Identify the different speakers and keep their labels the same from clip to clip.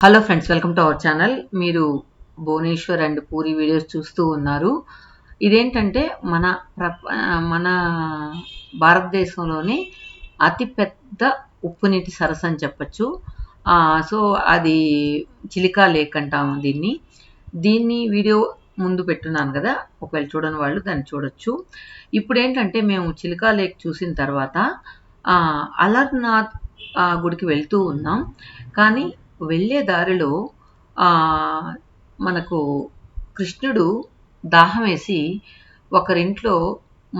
Speaker 1: Hello friends, welcome to our channel. మీరు Bhubaneswar and puri videos చూస్తూ ఉన్నారు. ఇదేంటంటే మన భారతదేశంలోనే అతిపెద్ద ఉప్పు నీటి సరస్సు అని చెప్పచ్చు. సో అది చిలికా లేక్ అంటాము దీన్ని వీడియో ముందు పెట్టున్నాను కదా, ఒకవేళ చూడని వాళ్ళు దాన్ని చూడొచ్చు. ఇప్పుడు ఏంటంటే మేము చిలికా లేక్ చూసిన తర్వాత అలర్నాథ్ గుడికి వెళ్తూ ఉన్నాం. కానీ వెళ్ళే దారిలో మనకు కృష్ణుడు దాహం వేసి ఒకరింట్లో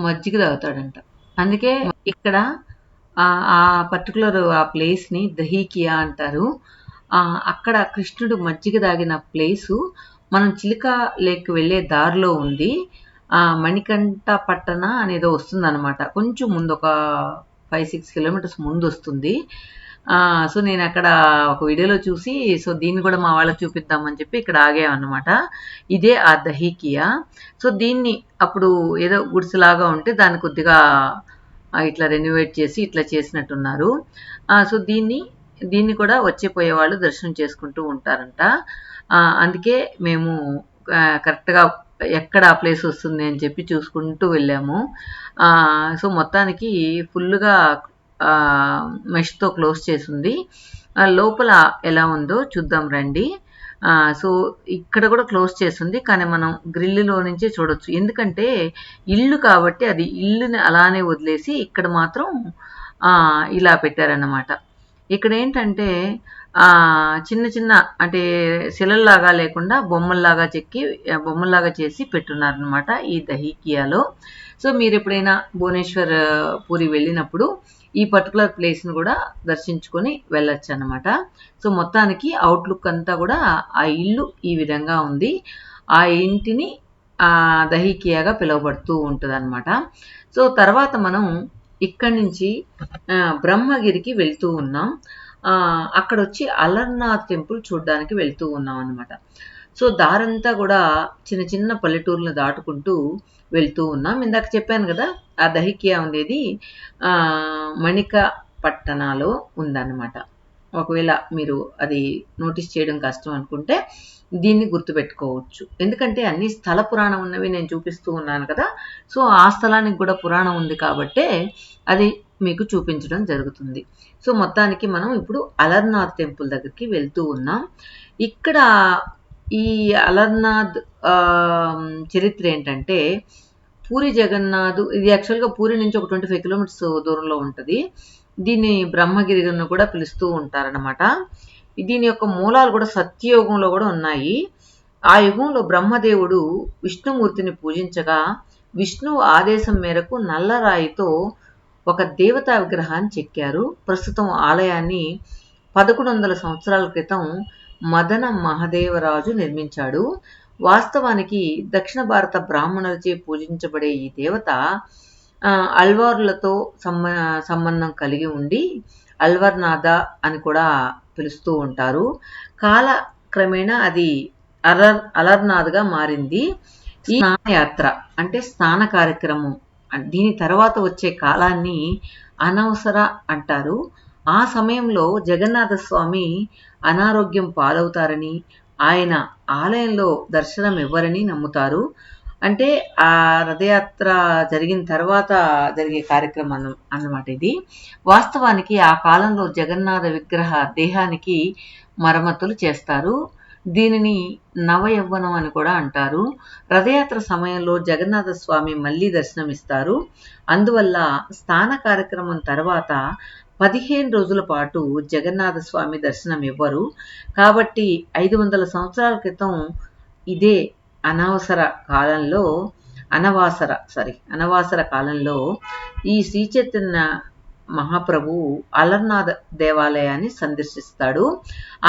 Speaker 1: మజ్జిగ తాగుతాడంట. అందుకే ఇక్కడ ఆ పర్టికులర్ ఆ ప్లేస్ని దహీకియా అంటారు. అక్కడ కృష్ణుడు మజ్జిగ తాగిన ప్లేసు మనం చిలుక లేక్ వెళ్ళే దారిలో ఉంది. మణికంఠ పట్టణ అనేదో వస్తుంది అనమాట. కొంచెం ముందు ఒక 5-6 కిలోమీటర్స్ ముందు వస్తుంది. సో నేను అక్కడ ఒక వీడియోలో చూసి సో దీన్ని కూడా మా వాళ్ళకి చూపిద్దామని చెప్పి ఇక్కడ ఆగామన్నమాట. ఇదే ఆ దహీకియా. సో దీన్ని అప్పుడు ఏదో గుడిసెలాగా ఉంటే దాన్ని కొద్దిగా ఇట్లా రెనోవేట్ చేసి ఇట్లా చేసినట్టున్నారు. సో దీన్ని కూడా వచ్చే వాళ్ళు దర్శనం చేసుకుంటూ ఉంటారంట. అందుకే మేము కరెక్ట్గా ఎక్కడ ఆ ప్లేస్ వస్తుంది అని చెప్పి చూసుకుంటూ వెళ్ళాము. సో మొత్తానికి ఫుల్గా మెష్తో క్లోజ్ చేసింది. లోపల ఎలా ఉందో చూద్దాం రండి. సో ఇక్కడ కూడా క్లోజ్ చేస్తుంది, కానీ మనం గ్రిల్లులో నుంచే చూడొచ్చు. ఎందుకంటే ఇల్లు కాబట్టి అది ఇల్లుని అలానే వదిలేసి ఇక్కడ మాత్రం ఇలా పెట్టారన్నమాట. ఇక్కడ ఏంటంటే చిన్న చిన్న అంటే శిలల్లాగా లేకుండా బొమ్మల్లాగా చేసి పెట్టున్నారనమాట ఈ దహీకియాలో. సో మీరు ఎప్పుడైనా భువనేశ్వర్ పూరి వెళ్ళినప్పుడు ఈ పర్టికులర్ ప్లేస్ని కూడా దర్శించుకొని వెళ్ళొచ్చు అనమాట. సో మొత్తానికి అవుట్లుక్ అంతా కూడా ఆ ఇల్లు ఈ విధంగా ఉంది. ఆ ఇంటిని దహీకియాగా పిలువబడుతూ ఉంటుంది అనమాట. సో తర్వాత మనం ఇక్కడి నుంచి బ్రహ్మగిరికి వెళ్తూ ఉన్నాం. అక్కడ వచ్చి అలర్నాథ్ టెంపుల్ చూడడానికి వెళ్తూ ఉన్నాం అనమాట. సో దారంతా కూడా చిన్న చిన్న పల్లెటూర్లను దాటుకుంటూ వెళ్తూ ఉన్నాం. ఇందాక చెప్పాను కదా, ఆ దహీకియా ఉండేది మణిక పట్టణాలో ఉందన్నమాట. ఒకవేళ మీరు అది నోటీస్ చేయడం కష్టం అనుకుంటే దీన్ని గుర్తుపెట్టుకోవచ్చు. ఎందుకంటే అన్ని స్థల పురాణం ఉన్నవి నేను చూపిస్తూ ఉన్నాను కదా. సో ఆ స్థలానికి కూడా పురాణం ఉంది కాబట్టే అది మీకు చూపించడం జరుగుతుంది. సో మొత్తానికి మనం ఇప్పుడు అలర్నాథ్ టెంపుల్ దగ్గరికి వెళ్తూ ఉన్నాం. ఇక్కడ ఈ అలర్నాథ్ చరిత్ర ఏంటంటే, పూరి జగన్నాథ్ ఇది యాక్చువల్గా పూరి నుంచి ఒక 25 కిలోమీటర్స్ దూరంలో ఉంటుంది. దీన్ని బ్రహ్మగిరి అని కూడా పిలుస్తూ ఉంటారనమాట. దీని యొక్క మూలాలు కూడా సత్యయుగంలో కూడా ఉన్నాయి. ఆ యుగంలో బ్రహ్మదేవుడు విష్ణుమూర్తిని పూజించగా విష్ణువు ఆదేశం మేరకు నల్లరాయితో ఒక దేవతా విగ్రహాన్ని చెక్కారు. ప్రస్తుతం ఆలయాన్ని 1100 సంవత్సరాల క్రితం మదన మహదేవరాజు నిర్మించాడు. వాస్తవానికి దక్షిణ భారత బ్రాహ్మణులచే పూజించబడే ఈ దేవత అల్వార్లతో సంబంధం కలిగి ఉండి అల్వర్నాథ అని కూడా పిలుస్తూ ఉంటారు. కాలక్రమేణా అది అలర్నాథ్గా మారింది. ఈ స్నానయాత్ర అంటే స్నాన కార్యక్రమం, దీని తర్వాత వచ్చే కాలాన్ని అనవసర అంటారు. ఆ సమయంలో జగన్నాథ స్వామి అనారోగ్యం పాలవుతారని, ఆయన ఆలయంలో దర్శనం ఇవ్వరని నమ్ముతారు. అంటే ఆ రథయాత్ర జరిగిన తర్వాత జరిగే కార్యక్రమం అన్నమాట ఇది. వాస్తవానికి ఆ కాలంలో జగన్నాథ విగ్రహ దేహానికి మరమ్మతులు చేస్తారు. దీనిని నవయవ్వనం అని కూడా అంటారు. రథయాత్ర సమయంలో జగన్నాథ స్వామి మళ్ళీ దర్శనమిస్తారు. అందువల్ల స్నాన కార్యక్రమం తర్వాత 15 రోజుల పాటు జగన్నాథ స్వామి దర్శనం ఇవ్వరు. కాబట్టి 500 సంవత్సరాల క్రితం ఇదే అనవాసర కాలంలో ఈ శ్రీ చైతన్య మహాప్రభు అలర్నాథ్ దేవాలయాన్ని సందర్శిస్తాడు.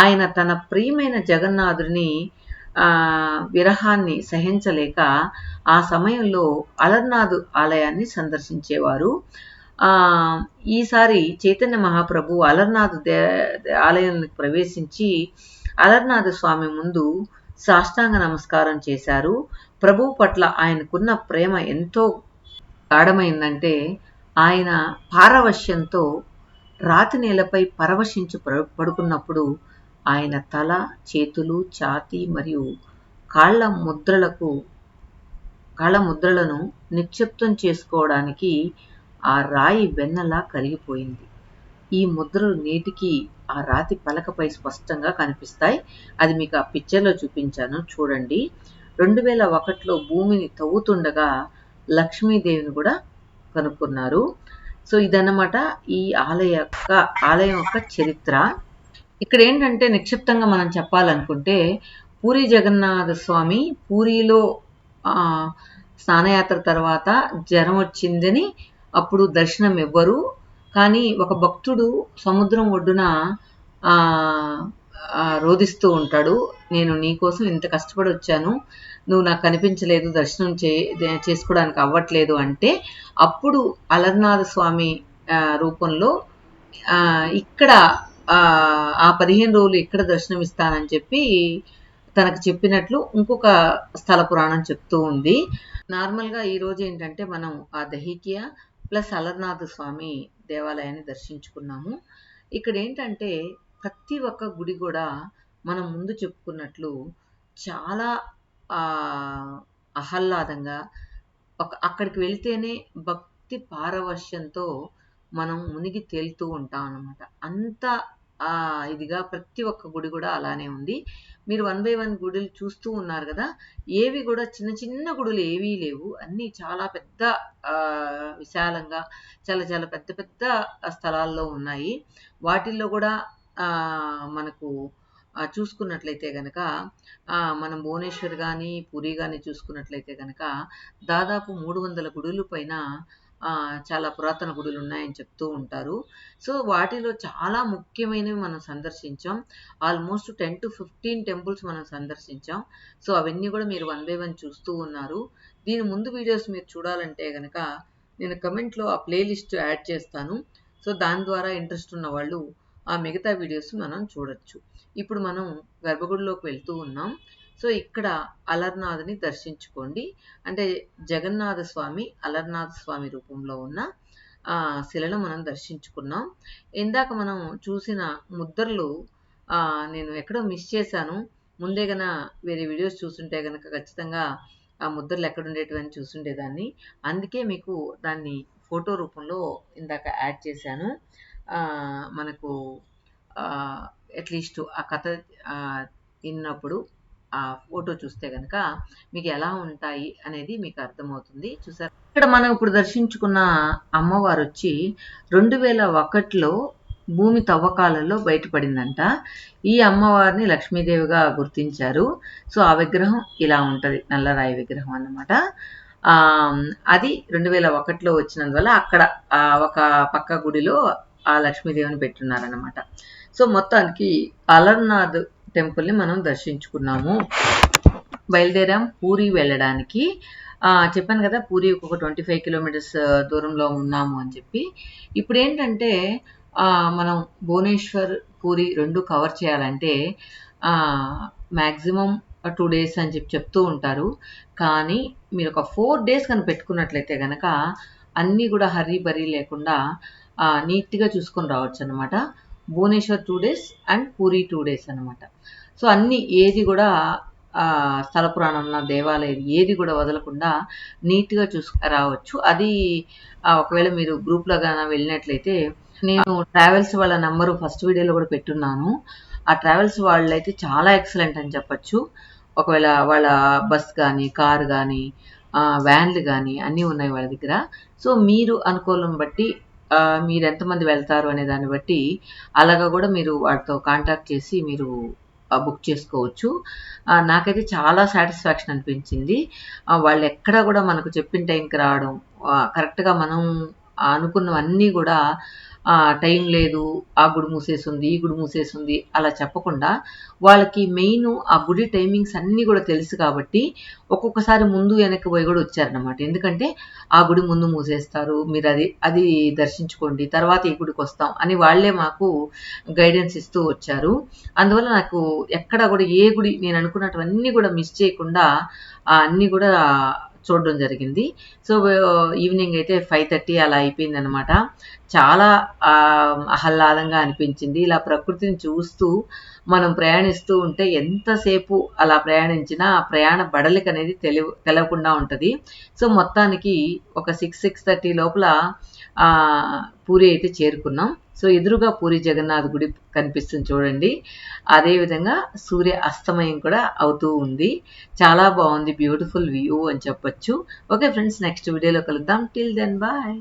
Speaker 1: ఆయన తన ప్రియమైన జగన్నాథుని విరహాన్ని సహించలేక ఆ సమయంలో అలర్నాథ్ ఆలయాన్ని సందర్శించేవారు. ఈసారి చైతన్య మహాప్రభు అలర్నాథ్ ఆలయానికి ప్రవేశించి అలర్నాథ స్వామి ముందు సాష్టాంగ నమస్కారం చేశారు. ప్రభువు పట్ల ఆయనకున్న ప్రేమ ఎంతో గాఢమైందంటే ఆయన పారవశ్యంతో రాతి నేలపై పరవశించి పడుకున్నప్పుడు ఆయన తల, చేతులు, ఛాతీ మరియు కాళ్ళ ముద్రలను నిక్షిప్తం చేసుకోవడానికి ఆ రాయి వెన్నలా కరిగిపోయింది. ఈ ముద్రలు నేటికి ఆ రాతి పలకపై స్పష్టంగా కనిపిస్తాయి. అది మీకు ఆ పిక్చర్లో చూపించాను, చూడండి. 2001లో భూమిని తవ్వుతుండగా లక్ష్మీదేవిని కూడా కనుక్కున్నారు. సో ఇదన్నమాట ఈ ఆలయం యొక్క చరిత్ర. ఇక్కడ ఏంటంటే నిక్షిప్తంగా మనం చెప్పాలనుకుంటే, పూరి జగన్నాథ స్వామి పూరిలో స్నానయాత్ర తర్వాత జ్వరం వచ్చిందని అప్పుడు దర్శనం ఇవ్వరు. కానీ ఒక భక్తుడు సముద్రం ఒడ్డున రోదిస్తూ ఉంటాడు, నేను నీకోసం ఇంత కష్టపడి వచ్చాను, నువ్వు నాకు కనిపించలేదు, దర్శనం చేసుకోవడానికి అవ్వట్లేదు అంటే అప్పుడు అలర్నాథ స్వామి రూపంలో ఇక్కడ ఆ 15 రోజులు ఇక్కడ దర్శనం ఇస్తానని చెప్పి తనకు చెప్పినట్లు ఇంకొక స్థల పురాణం చెప్తూ ఉంది. నార్మల్గా ఈరోజు ఏంటంటే మనం ఆ దహికియా ప్లస్ అలర్నాథ స్వామి దేవాలయాన్ని దర్శించుకున్నాము. ఇక్కడ ఏంటంటే ప్రతి ఒక్క గుడి కూడా మనం ముందు చెప్పుకున్నట్లు చాలా ఆహ్లాదంగా, అక్కడికి వెళితేనే భక్తి పారవశ్యంతో మనం మునిగి తేలుతూ ఉంటాం అన్నమాట. అంత ఇదిగా ప్రతి ఒక్క గుడి కూడా అలానే ఉంది. మీరు 1 by 1 గుడులు చూస్తూ ఉన్నారు కదా, ఏవి కూడా చిన్న చిన్న గుడులు ఏవీ లేవు, అన్నీ చాలా పెద్ద విశాలంగా చాలా చాలా పెద్ద పెద్ద స్థలాల్లో ఉన్నాయి. వాటిల్లో కూడా మనకు చూసుకున్నట్లయితే కనుక మనం భువనేశ్వర్ కానీ పూరి కానీ చూసుకున్నట్లయితే కనుక దాదాపు 300 గుడులు పైన చాలా పురాతన గుడులు ఉన్నాయని చెప్తూ ఉంటారు. సో వాటిలో చాలా ముఖ్యమైనవి మనం సందర్శించాం. ఆల్మోస్ట్ 10 to 15 టెంపుల్స్ మనం సందర్శించాం. సో అవన్నీ కూడా మీరు 1 by 1 చూస్తూ ఉన్నారు. దీని ముందు వీడియోస్ మీరు చూడాలంటే కనుక నేను కమెంట్లో ఆ ప్లేలిస్ట్ యాడ్ చేస్తాను. సో దాని ద్వారా ఇంట్రెస్ట్ ఉన్న వాళ్ళు ఆ మిగతా వీడియోస్ మనం చూడొచ్చు. ఇప్పుడు మనం గర్భగుడిలోకి వెళ్తూ ఉన్నాం. సో ఇక్కడ అలర్నాథ్ని దర్శించుకోండి. అంటే జగన్నాథ స్వామి అలర్నాథ స్వామి రూపంలో ఉన్న శిలను మనం దర్శించుకున్నాం. ఇందాక మనం చూసిన ముద్రలు నేను ఎక్కడో మిస్ చేశాను. ముందే గన వేరే వీడియోస్ చూస్తుంటే కనుక ఖచ్చితంగా ఆ ముద్రలు ఎక్కడుండేటివని చూసుండేదాన్ని. అందుకే మీకు దాన్ని ఫోటో రూపంలో ఇందాక యాడ్ చేశాను. మనకు అట్లీస్ట్ ఆ కథ విన్నప్పుడు ఆ ఫోటో చూస్తే కనుక మీకు ఎలా ఉంటాయి అనేది మీకు అర్థమవుతుంది. చూసారు, ఇక్కడ మనం ఇప్పుడు దర్శించుకున్న అమ్మవారు వచ్చి 2001లో భూమి తవ్వకాలలో బయటపడిందంట. ఈ అమ్మవారిని లక్ష్మీదేవిగా గుర్తించారు. సో ఆ విగ్రహం ఇలా ఉంటుంది, నల్లరాయి విగ్రహం అన్నమాట. అది 2001లో వచ్చినందువల్ల అక్కడ ఒక పక్క గుడిలో ఆ లక్ష్మీదేవిని పెట్టున్నారనమాట. సో మొత్తానికి అలర్నాథ్ టెంపుల్ని మనం దర్శించుకున్నాము. బయలుదేరాం పూరి వెళ్ళడానికి. చెప్పాను కదా, పూరి ఒక 25 కిలోమీటర్స్ దూరంలో ఉన్నాము అని చెప్పి. ఇప్పుడు ఏంటంటే మనం భువనేశ్వర్ పూరి రెండు కవర్ చేయాలంటే మ్యాక్సిమం 2 days అని చెప్తూ ఉంటారు. కానీ మీరు ఒక 4 days కనుక పెట్టుకున్నట్లయితే కనుక అన్నీ కూడా హర్రీ బరీ లేకుండా నీట్గా చూసుకొని రావచ్చు అనమాట. Bhubaneswar 2 days and Puri 2 days అనమాట. సో అన్నీ ఏది కూడా స్థల పురాణంలో దేవాలయం ఏది కూడా వదలకుండా నీట్గా రావచ్చు. అది ఒకవేళ మీరు గ్రూప్లో కానీ వెళ్ళినట్లయితే, నేను ట్రావెల్స్ వాళ్ళ నెంబరు ఫస్ట్ వీడియోలో కూడా పెట్టున్నాను. ఆ ట్రావెల్స్ వాళ్ళైతే చాలా ఎక్సలెంట్ అని చెప్పచ్చు. ఒకవేళ వాళ్ళ బస్ కానీ కార్ కానీ వ్యాన్లు కానీ అన్నీ ఉన్నాయి వాళ్ళ దగ్గర. సో మీరు అనుకూలం బట్టి మీరు ఎంతమంది వెళ్తారు అనే దాన్ని బట్టి అలాగా కూడా మీరు వాటితో కాంటాక్ట్ చేసి మీరు బుక్ చేసుకోవచ్చు. నాకైతే చాలా సాటిస్ఫాక్షన్ అనిపించింది. వాళ్ళు ఎక్కడా కూడా మనకు చెప్పిన టైంకి రావడం, కరెక్ట్గా మనం అనుకున్నవన్నీ కూడా టైం లేదు, ఆ గుడి మూసేసింది, ఈ గుడి మూసేసింది అలా చెప్పకుండా వాళ్ళకి మెయిన్ ఆ గుడి టైమింగ్స్ అన్నీ కూడా తెలుసు కాబట్టి ఒక్కొక్కసారి ముందు వెనక్కి పోయి కూడా వచ్చారనమాట. ఎందుకంటే ఆ గుడి ముందు మూసేస్తారు, మీరు అది దర్శించుకోండి, తర్వాత ఈ గుడికి వస్తాం అని వాళ్ళే మాకు గైడెన్స్ ఇస్తూ వచ్చారు. అందువల్ల నాకు ఎక్కడ కూడా ఏ గుడి నేను అనుకున్నటువన్నీ కూడా మిస్ చేయకుండా అన్నీ కూడా చూడడం జరిగింది. సో ఈవినింగ్ అయితే 5:30 అలా అయిపోయింది అనమాట. చాలా ఆహ్లాదంగా అనిపించింది. ఇలా ప్రకృతిని చూస్తూ మనం ప్రయాణిస్తూ ఉంటే ఎంతసేపు అలా ప్రయాణించినా ఆ ప్రయాణ బడలిక అనేది తెలవకుండా ఉంటది. సో, మొత్తానికి ఒక 6:30 లోపల పూరి అయితే చేరుకున్నాం. సో, ఎదురుగా పూరి జగన్నాథ్ గుడి కనిపిస్తుంది చూడండి. అదే విధంగా సూర్య అస్తమయం కూడా అవుతూ ఉంది. చాలా బావుంది. బ్యూటిఫుల్ వ్యూ అని చెప్పొచ్చు. ఓకే ఫ్రెండ్స్, నెక్స్ట్ వీడియోలో కలుద్దాం. Till then bye.